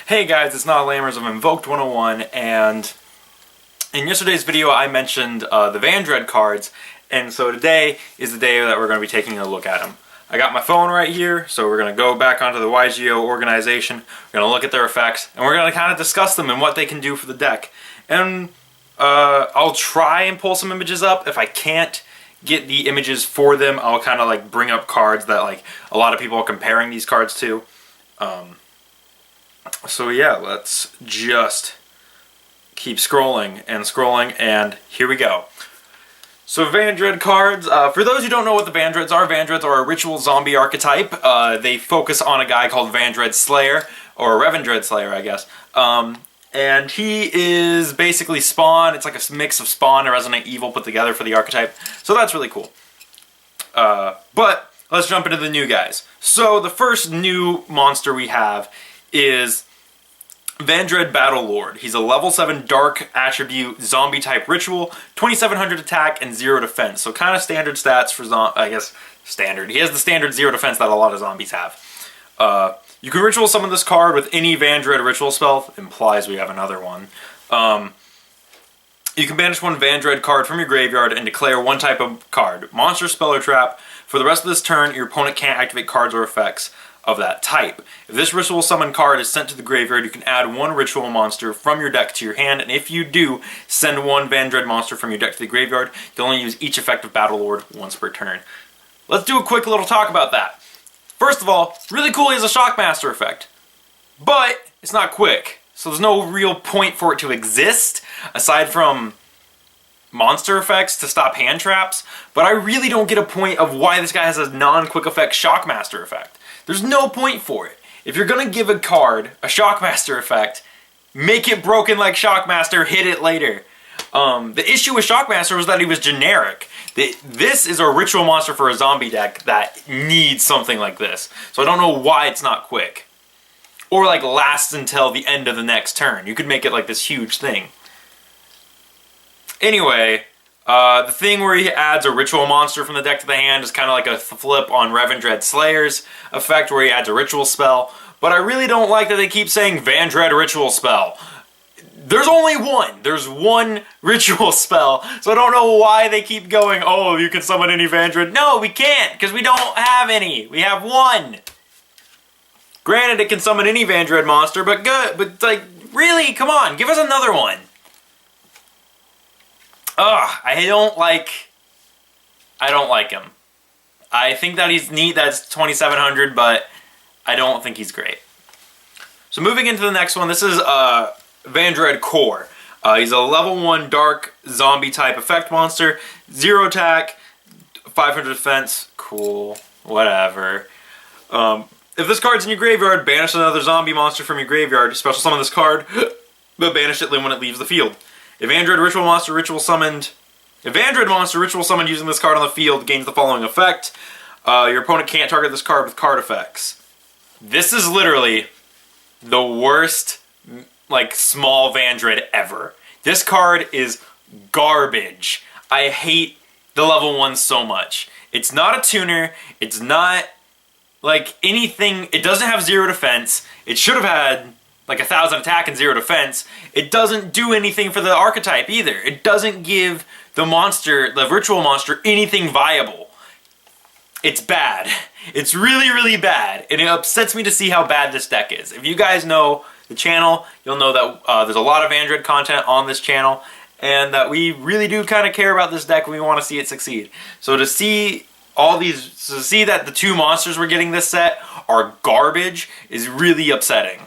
Hey guys, it's Not Lammers of Invoked 101, and in yesterday's video I mentioned the Vendread cards, and so today is the day that we're going to be taking a look at them. I got my phone right here, so we're going to go back onto the YGO organization, we're going to look at their effects, and we're going to kind of discuss them and what they can do for the deck. And I'll try and pull some images up. If I can't get the images for them, I'll kind of like bring up cards that like a lot of people are comparing these cards to. So yeah, let's just keep scrolling, and here we go. So Vendread cards, for those who don't know what the Vendreads are a ritual zombie archetype. They focus on a guy called Vendread Slayer, or Revendread Slayer, I guess. And he is basically Spawn. It's like a mix of Spawn and Resident Evil put together for the archetype. So that's really cool. But let's jump into the new guys. So the first new monster we have is Vendread Battle Lord. He's a level 7 dark attribute zombie type ritual, 2700 attack and 0 defense. So kind of standard stats for I guess standard. He has the standard 0 defense that a lot of zombies have. You can ritual summon this card with any Vendread ritual spell. Implies we have another one. You can banish one Vendread card from your graveyard and declare one type of card, monster, spell, or trap. For the rest of this turn, your opponent can't activate cards or effects of that type. If this ritual summon card is sent to the graveyard, you can add one ritual monster from your deck to your hand, and if you do, send one Vendread monster from your deck to the graveyard. You'll only use each effective Battle Lord once per turn. Let's do a quick little talk about that. First of all, really cool he has a Shockmaster effect, but it's not quick, so there's no real point for it to exist, aside from monster effects to stop hand traps, but I really don't get a point of why this guy has a non-quick effect Shockmaster effect. There's no point for it. If you're going to give a card a Shockmaster effect, make it broken like Shockmaster, hit it later. The issue with Shockmaster was that he was generic. This is a ritual monster for a zombie deck that needs something like this. So I don't know why it's not quick. Or like lasts until the end of the next turn. You could make it like this huge thing. Anyway, the thing where he adds a ritual monster from the deck to the hand is kind of like a flip on Revendread Slayer's effect where he adds a ritual spell. But I really don't like that they keep saying Vendread ritual spell. There's only one. There's one ritual spell. So I don't know why they keep going, oh, you can summon any Vendread. No, we can't, because we don't have any. We have one. Granted, it can summon any Vendread monster, but good. But like, really, come on, give us another one. Ugh, I don't like him. I think that he's neat, that's 2700, but I don't think he's great. So moving into the next one, this is Vendread Core. He's a level 1 dark zombie type effect monster, 0 attack, 500 defense, cool, whatever. If this card's in your graveyard, banish another zombie monster from your graveyard, special summon this card, but banish it when it leaves the field. If Vendread monster ritual summoned using this card on the field gains the following effect. Your opponent can't target this card with card effects. This is literally the worst, like, small Vendread ever. This card is garbage. I hate the level 1 so much. It's not a tuner. It's not, like, anything. It doesn't have 0 defense. It should have had like 1000 attack and 0 defense. It doesn't do anything for the archetype either. It doesn't give the monster, the ritual monster, anything viable. It's bad. It's really, really bad. And it upsets me to see how bad this deck is. If you guys know the channel, you'll know that there's a lot of Vendread content on this channel, and that we really do kind of care about this deck and we want to see it succeed. So to see that the 2 monsters we're getting this set are garbage is really upsetting.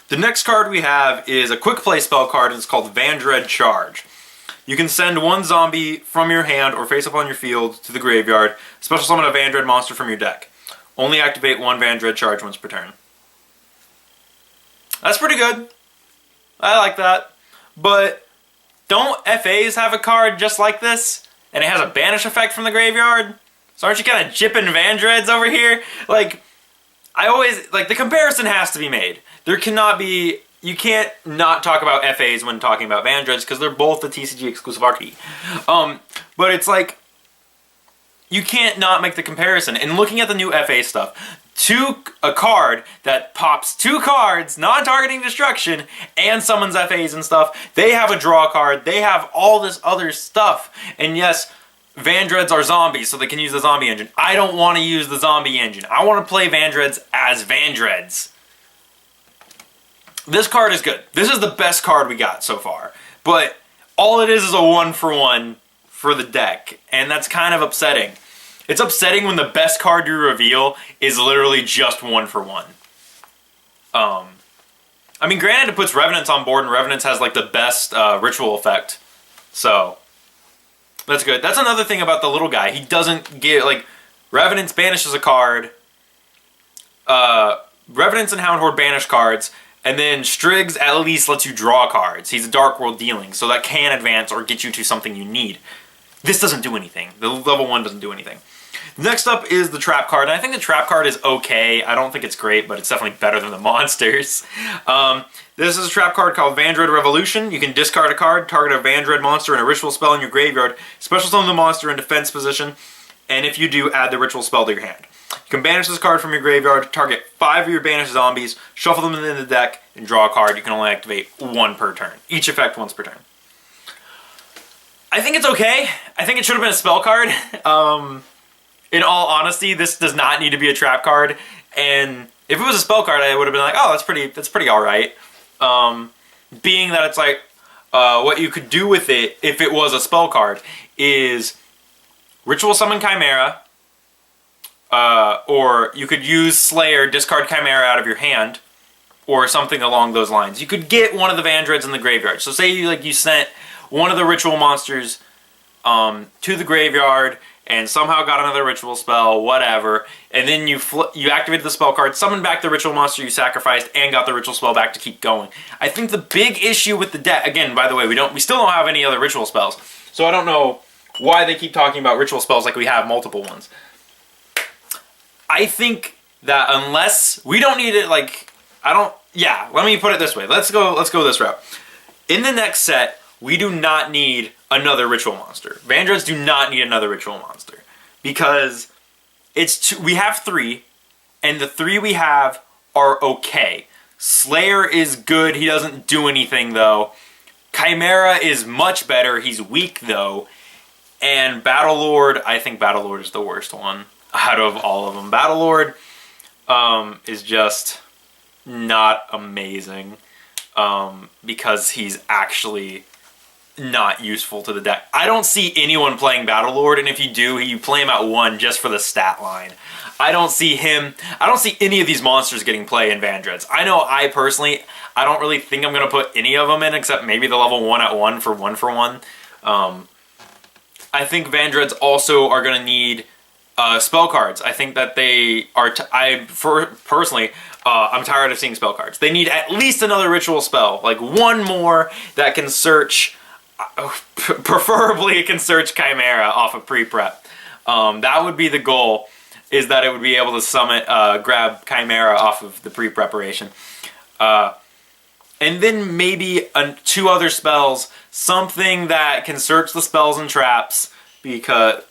The next card we have is a quick play spell card, and it's called Vendread Charge. You can send one zombie from your hand or face up on your field to the graveyard, special summon a Vendread monster from your deck. Only activate one Vendread Charge once per turn. That's pretty good. I like that. But don't FAs have a card just like this? And it has a banish effect from the graveyard? So aren't you kind of jipping Vendreads over here? Like, the comparison has to be made. There cannot be, you can't not talk about FAs when talking about Vendreads because they're both the TCG exclusive archetype. But it's like, you can't not make the comparison. And looking at the new FA stuff, a card that pops 2 cards, non-targeting destruction, and summons FAs and stuff. They have a draw card. They have all this other stuff. And yes, Vendreads are zombies, so they can use the zombie engine. I don't want to use the zombie engine. I want to play Vendreads as Vendreads. This card is good. This is the best card we got so far. But all it is a 1-for-1 for the deck. And that's kind of upsetting. It's upsetting when the best card you reveal is literally just 1-for-1. I mean, granted, it puts Revenants on board, and Revenants has like the best ritual effect. So, that's good. That's another thing about the little guy. He doesn't get, like, Revenants banishes a card. Revenants and Hound Horde banish cards. And then Triggs at least lets you draw cards. He's a Dark World dealing, so that can advance or get you to something you need. This doesn't do anything. The level 1 doesn't do anything. Next up is the Trap card, and I think the Trap card is okay. I don't think it's great, but it's definitely better than the monsters. This is a Trap card called Vendread Revolution. You can discard a card, target a Vendread monster and a ritual spell in your graveyard, special summon the monster in defense position, and if you do, add the ritual spell to your hand. You can banish this card from your graveyard, target 5 of your banished zombies, shuffle them in the deck, and draw a card. You can only activate 1 per turn. Each effect once per turn. I think it's okay. I think it should have been a spell card. In all honesty, this does not need to be a trap card. And if it was a spell card, I would have been like, oh, that's pretty alright. Being that it's like, what you could do with it, if it was a spell card, is Ritual Summon Chimera, or you could use Slayer, discard Chimera out of your hand, or something along those lines. You could get one of the Vendreads in the graveyard. So say you sent one of the ritual monsters to the graveyard and somehow got another ritual spell, whatever, and then you activated the spell card, summoned back the ritual monster you sacrificed, and got the ritual spell back to keep going. I think the big issue with the deck, again, by the way, we still don't have any other ritual spells, so I don't know why they keep talking about ritual spells like we have multiple ones. I think that unless we don't need it, like, let me put it this way. Let's go this route. In the next set, we do not need another ritual monster. Vendreads do not need another ritual monster because we have 3, and the 3 we have are okay. Slayer is good. He doesn't do anything though. Chimera is much better. He's weak though. And Battlelord, I think Battlelord is the worst one out of all of them. Battlelord is just not amazing because he's actually not useful to the deck. I don't see anyone playing Battlelord, and if you do, you play him at 1 just for the stat line. I don't see any of these monsters getting play in Vendreads. I know I personally, I don't really think I'm going to put any of them in except maybe the level 1 at 1 for 1-for-1. I think Vendreads also are going to need spell cards. I think that they are, personally, I'm tired of seeing spell cards. They need at least another ritual spell, like 1 more that can search, preferably it can search Chimera off of pre-prep. That would be the goal, is that it would be able to summon, grab Chimera off of the pre-preparation. And then maybe 2 other spells, something that can search the spells and traps, because,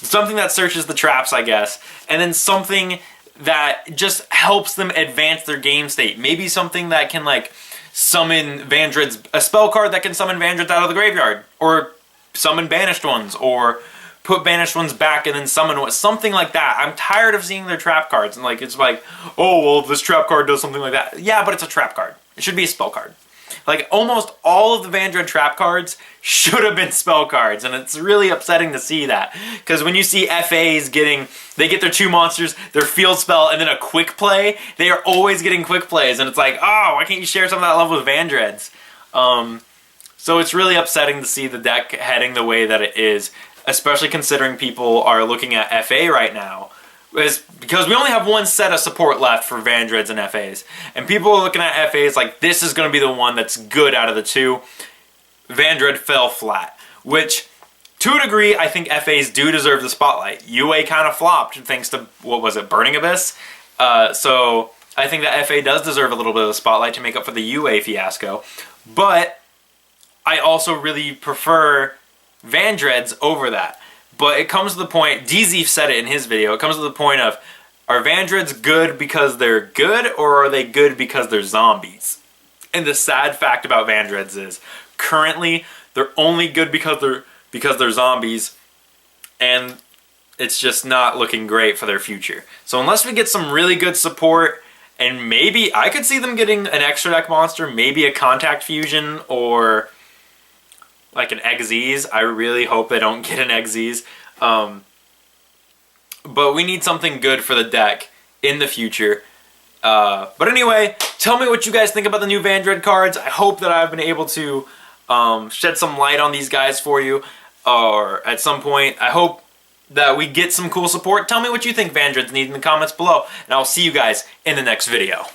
something that searches the traps, I guess, and then something that just helps them advance their game state. Maybe something that can, like, summon Vendreads, a spell card that can summon Vendreads out of the graveyard, or summon banished ones, or put banished ones back and then summon one, something like that. I'm tired of seeing their trap cards, and like, it's like, oh, well, this trap card does something like that. Yeah, but it's a trap card. It should be a spell card. Like, almost all of the Vendread trap cards should have been spell cards, and it's really upsetting to see that. Because when you see FAs they get their 2 monsters, their field spell, and then a quick play, they are always getting quick plays, and it's like, oh, why can't you share some of that love with Vendreads? So it's really upsetting to see the deck heading the way that it is, especially considering people are looking at FA right now. Because we only have 1 set of support left for Vendreads and FAs. And people are looking at FAs like, this is going to be the one that's good out of the 2. Vendread fell flat. Which, to a degree, I think FAs do deserve the spotlight. UA kind of flopped thanks to, what was it, Burning Abyss? So I think that FA does deserve a little bit of the spotlight to make up for the UA fiasco. But I also really prefer Vendreads over that. But it comes to the point, DZ said it in his video, it comes to the point of, Are Vendreads good because they're good, or are they good because they're zombies? And the sad fact about Vendreads is, currently, they're only good because they're zombies, and it's just not looking great for their future. So unless we get some really good support, and maybe I could see them getting an extra deck monster, maybe a contact fusion, or like an Xyz. I really hope they don't get an Xyz. But we need something good for the deck in the future. But anyway, tell me what you guys think about the new Vendread cards. I hope that I've been able to shed some light on these guys for you, or at some point. I hope that we get some cool support. Tell me what you think Vendreads need in the comments below, and I'll see you guys in the next video.